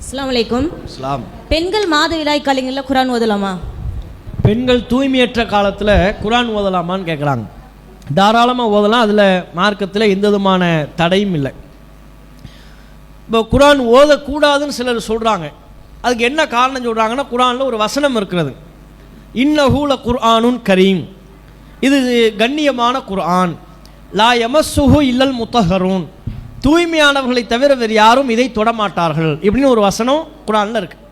அஸ்ஸலாமு அலைக்கும். இஸ்லாம். பெண்கள் மாதவிடாய் காலங்களில் குர்ஆன் ஓதலாமா? பெண்கள் தூய்மையற்ற காலத்தில் குர்ஆன் ஓதலாமான்னு கேட்குறாங்க. தாராளமாக ஓதலாம், அதில் மார்க்கத்தில் எந்த விதமான தடையும் இல்லை. இப்போ குர்ஆன் ஓதக்கூடாதுன்னு சிலர் சொல்கிறாங்க. அதுக்கு என்ன காரணம் சொல்கிறாங்கன்னா, குர்ஆனில் ஒரு வசனம் இருக்கிறது, இன்னஹூல குர்ஆனுன் கரீம், இது கண்ணியமான குர்ஆன், லா யமஸ்ஸுஹு இல்லல் முத்தஹரூன், தூய்மையானவர்களை தவிர வேறு யாரும் இதை தொடமாட்டார்கள் இப்படின்னு ஒரு வசனம் குர்ஆனில் இருக்குது.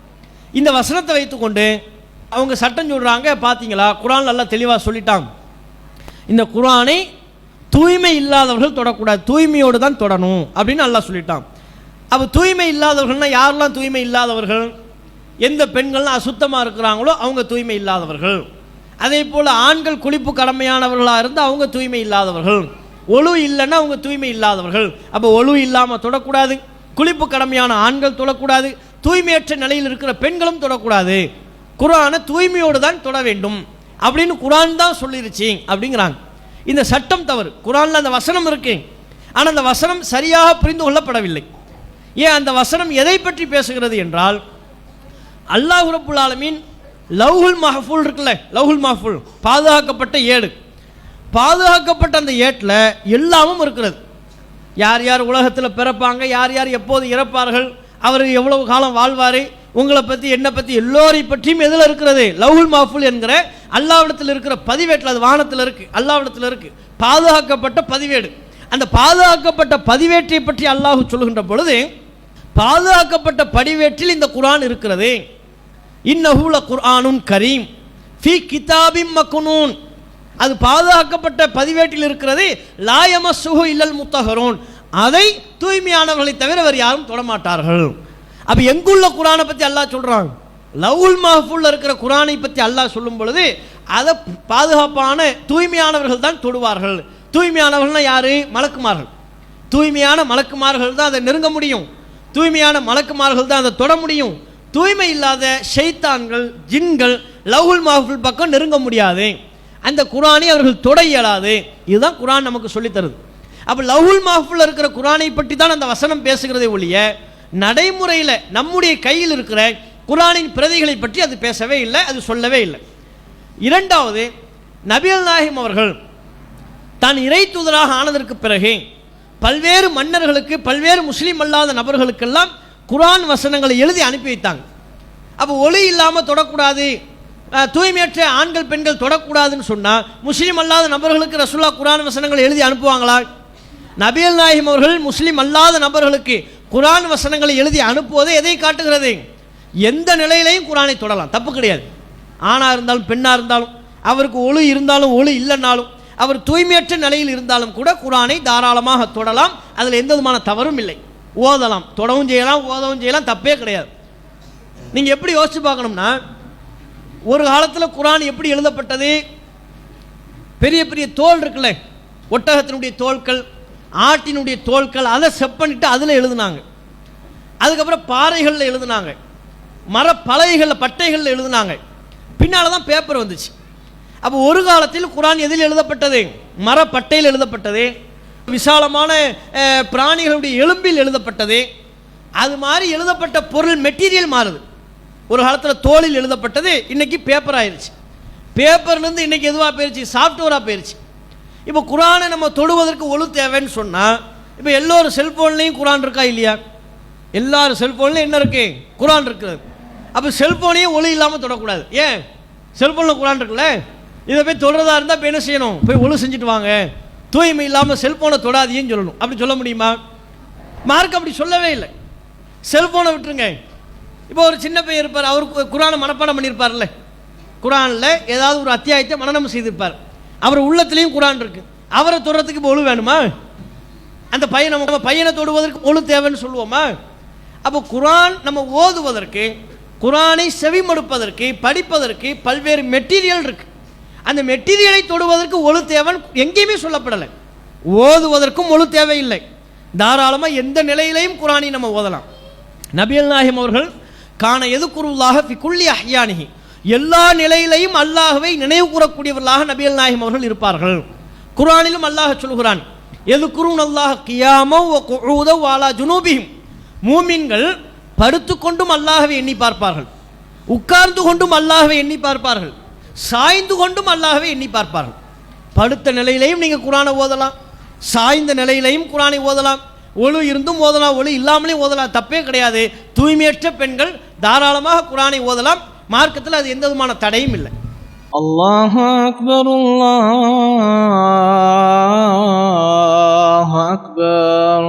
இந்த வசனத்தை வைத்துக்கொண்டு அவங்க சட்டம் சொல்கிறாங்க, பார்த்தீங்களா குர்ஆன் நல்லா தெளிவாக சொல்லிட்டாங்க, இந்த குர்ஆனை தூய்மை இல்லாதவர்கள் தொடக்கூடாது, தூய்மையோடு தான் தொடணும் அப்படின்னு நல்லா சொல்லிட்டான். அப்போ தூய்மை இல்லாதவர்கள்னால் யாரெல்லாம் தூய்மை இல்லாதவர்கள்? எந்த பெண்கள்லாம் அசுத்தமாக இருக்கிறாங்களோ அவங்க தூய்மை இல்லாதவர்கள். அதே போல் ஆண்கள் குளிப்பு கடமையானவர்களாக இருந்தால் அவங்க தூய்மை இல்லாதவர்கள். ஒழு இல்லைன்னா அவங்க தூய்மை இல்லாதவர்கள். அப்போ ஒழு இல்லாமல் தொடக்கூடாது, குளிப்பு கடமையான ஆண்கள் தொடக்கூடாது, தூய்மையற்ற நிலையில் இருக்கிற பெண்களும் தொடக்கூடாது, குர்ஆனை தூய்மையோடு தான் தொட வேண்டும் அப்படின்னு குர்ஆன் தான் சொல்லிருச்சு அப்படிங்கிறாங்க. இந்த சட்டம் தவறு. குர்ஆனில் அந்த வசனம் இருக்கு, ஆனால் அந்த வசனம் சரியாக புரிந்து கொள்ளப்படவில்லை. ஏன் அந்த வசனம் எதை பற்றி பேசுகிறது என்றால், அல்லாஹ் ரப்புல் ஆலமீன் லவ்ஹுல் மஹ்ஃபூல் இருக்குல்ல, லவ்ஹுல் மஹ்ஃபூல் பாதுகாக்கப்பட்ட ஏடு, பாதுகாக்கப்பட்ட அந்த ஏட்டில் எல்லாமும் இருக்கிறது. யார் யார் உலகத்தில் பிறப்பாங்க, யார் யார் எப்போது இறப்பார்கள், அவர் எவ்வளவு காலம் வாழ்வார், உங்களை பற்றி என்னை பற்றி எல்லோரை பற்றியும் எதில் இருக்கிறது? லவ்ஹுல் மஹ்ஃபூல் என்கிற அல்லாஹ்விடத்தில் இருக்கிற பதிவேட்டில், அது வானத்தில் இருக்குது, அல்லாஹ்விடத்தில் இருக்குது, பாதுகாக்கப்பட்ட பதிவேடு. அந்த பாதுகாக்கப்பட்ட பதிவேற்றை பற்றி அல்லாஹ் சொல்கின்ற பொழுது, பாதுகாக்கப்பட்ட பதிவேற்றில் இந்த குர்ஆன் இருக்கிறது. இன்னஹூல குர்ஆனுன் கரீம் ஃபீ கிதாபிம் மக்னூன், அது பாதுகாக்கப்பட்ட பதிவேட்டில் இருக்கிறது. லா யமஸ்ஸுஹு இல்லல் முத்தஹரூன், அதை தூய்மையானவர்களை தவிர வேறு யாரும் தொடமாட்டார்கள். அப்போ எங்குள்ள குர்ஆனை பற்றி அல்லாஹ் சொல்கிறாங்க, லவ்ஹுல் மஹ்ஃபூல்ல இருக்கிற குர்ஆனை பற்றி அல்லாஹ் சொல்லும் பொழுது அதை பாதுகாப்பான தூய்மையானவர்கள் தான் தொடுவார்கள். தூய்மையானவர்கள்னா யாரு? மலக்குமார்கள். தூய்மையான மலக்குமார்கள் தான் அதை நெருங்க முடியும், தூய்மையான மலக்குமார்கள் தான் அதை தொட முடியும். தூய்மை இல்லாத ஷைத்தான்கள், ஜின்கள் லவ்ஹுல் மஹ்ஃபூல் பக்கம் நெருங்க முடியாது, அந்த குர்ஆனை அவர்கள் தொட இயலாது. இதுதான் குர்ஆன் நமக்கு சொல்லித் தருது. அப்போ லவ்ஹுல் மஹ்ஃபூல்ல இருக்கிற குர்ஆனை பற்றி தான் அந்த வசனம் பேசுகிறதே ஒழிய, நடைமுறையில் நம்முடைய கையில் இருக்கிற குர்ஆனின் பிரதிகளை பற்றி அது பேசவே இல்லை, அது சொல்லவே இல்லை. இரண்டாவது, நபிகள் நாயகம் அவர்கள் தான் இறை தூதராக ஆனதற்கு பிறகு பல்வேறு மன்னர்களுக்கு, பல்வேறு முஸ்லீம் அல்லாத நபர்களுக்கெல்லாம் குர்ஆன் வசனங்களை எழுதி அனுப்பி வைத்தாங்க. அப்போ ஒளி இல்லாமல் தொடக்கூடாது, தூய்மையற்ற ஆண்கள் பெண்கள் தொடக்கூடாதுன்னு சொன்னால் முஸ்லீம் அல்லாத நபர்களுக்கு ரசூலுல்லாஹ் குர்ஆன் வசனங்களை எழுதி அனுப்புவாங்களா? நபிகள் நாயகம் அவர்கள் முஸ்லீம் அல்லாத நபர்களுக்கு குர்ஆன் வசனங்களை எழுதி அனுப்புவதை எதை காட்டுகிறது? எந்த நிலையிலையும் குர்ஆனை தொடலாம், தப்பு கிடையாது. ஆணாக இருந்தாலும் பெண்ணாக இருந்தாலும், அவருக்கு ஒளி இருந்தாலும் ஒளி இல்லைன்னாலும், அவர் தூய்மையற்ற நிலையில் இருந்தாலும் கூட குர்ஆனை தாராளமாக தொடலாம், அதில் எந்த விதமான தவறும் இல்லை. ஓதலாம், தொடவும் செய்யலாம், ஓதவும் செய்யலாம், தப்பே கிடையாது. நீங்கள் எப்படி யோசிச்சு பார்க்கணும்னா, ஒரு காலத்தில் குர்ஆன் எப்படி எழுதப்பட்டது? பெரிய பெரிய தோல் இருக்குல்ல, ஒட்டகத்தினுடைய தோல்கள், ஆட்டினுடைய தோல்கள், அதை செப் பண்ணிட்டு அதில் எழுதுனாங்க. அதுக்கப்புறம் பாறைகளில் எழுதுனாங்க, மரப்பலகைகளில் பட்டைகளில் எழுதுனாங்க. பின்னால் தான் பேப்பர் வந்துச்சு. அப்போ ஒரு காலத்தில் குர்ஆன் எதில் எழுதப்பட்டது? மரப்பட்டையில் எழுதப்பட்டது, விசாலமான பிராணிகளுடைய எலும்பில் எழுதப்பட்டது. அது மாதிரி எழுதப்பட்ட பொருள் மெட்டீரியல் மாறுது. ஒரு காலத்தில் தோலில் எழுதப்பட்டது, இன்னைக்கு பேப்பர் ஆயிடுச்சு. பேப்பர்லேருந்து இன்னைக்கு எதுவாக போயிடுச்சு? சாஃப்ட்வேராக போயிடுச்சு. இப்போ குர்ஆனை நம்ம தொடுவதற்கு ஒழு தேவைன்னு சொன்னால், இப்போ எல்லோரும் செல்ஃபோன்லேயும் குர்ஆன் இருக்கா இல்லையா? எல்லாரும் செல்ஃபோன்லேயும் என்ன இருக்கு? குர்ஆன் இருக்கிறது. அப்போ செல்ஃபோனையும் ஒளி இல்லாமல் தொடக்கூடாது. ஏன்? செல்ஃபோனில் குர்ஆன் இருக்குல்ல, இதை போய் தொடுறதா இருந்தால் இப்போ என்ன செய்யணும்? போய் ஒழு செஞ்சுட்டு வாங்க, தூய்மை இல்லாமல் செல்ஃபோனை தொடாதீன்னு சொல்லணும். அப்படி சொல்ல முடியுமா? மார்க் அப்படி சொல்லவே இல்லை. செல்ஃபோனை விட்டுருங்க. இப்போ ஒரு சின்ன பையன் இருப்பார், அவருக்கு குர்ஆனை மனப்பாடம் பண்ணியிருப்பார்ல, குர்ஆனில் ஏதாவது ஒரு அத்தியாயத்தை மனனம் செய்திருப்பார், அவர் உள்ளத்துலேயும் குர்ஆன் இருக்கு, அவரை தொடுறதுக்கு இப்போ ஒழு வேணுமா? அந்த பையனை, நம்ம பையனை தொடுவதற்கு ஒழு தேவைன்னு சொல்லுவோமா? அப்போ குர்ஆன் நம்ம ஓதுவதற்கு, குர்ஆனை செவிமடுப்பதற்கு, படிப்பதற்கு பல்வேறு மெட்டீரியல் இருக்கு. அந்த மெட்டீரியலை தொடுவதற்கு ஒழு தேவன் எங்கேயுமே சொல்லப்படலை. ஓதுவதற்கும் ஒழு தேவையில்லை, தாராளமாக எந்த நிலையிலையும் குர்ஆனை நம்ம ஓதலாம். நபிகள் நாயகம் அவர்கள் கான எதுக்குருல்லாஹ ஃபி குல்லி அஹ்யானிஹி, எல்லா நிலையிலையும் அல்லாஹ்வை நினைவு கூறக்கூடியவர்களாக நபிகள் நாயகம் அவர்கள் இருப்பார்கள். குர்ஆனிலும் அல்லாஹ் சொல்கிறான், எதுக்குருன் அல்லாஹ் கியாமவ் வ குஊதவ் வ அலா ஜுனூபிஹிம், மூமின்கள் படுத்து கொண்டும் அல்லாஹ்வை எண்ணி பார்ப்பார்கள், உட்கார்ந்து கொண்டும் அல்லாஹ்வை எண்ணி பார்ப்பார்கள், சாய்ந்து கொண்டும் அல்லாஹ்வை எண்ணி பார்ப்பார்கள். படுத்த நிலையிலையும் நீங்கள் குரானை ஓதலாம், சாய்ந்த நிலையிலையும் குரானை ஓதலாம், ஒழு இருந்தும் ஓதலாம், ஒழு இல்லாமலே ஓதலாம், தப்பே கிடையாது. தூய்மையற்ற பெண்கள் தாராளமாக குரானை ஓதலாம். மார்க்கத்தில் அது எந்த விதமான தடையும் இல்லை. அல்லாஹு அக்பர், அல்லாஹு அக்பர்.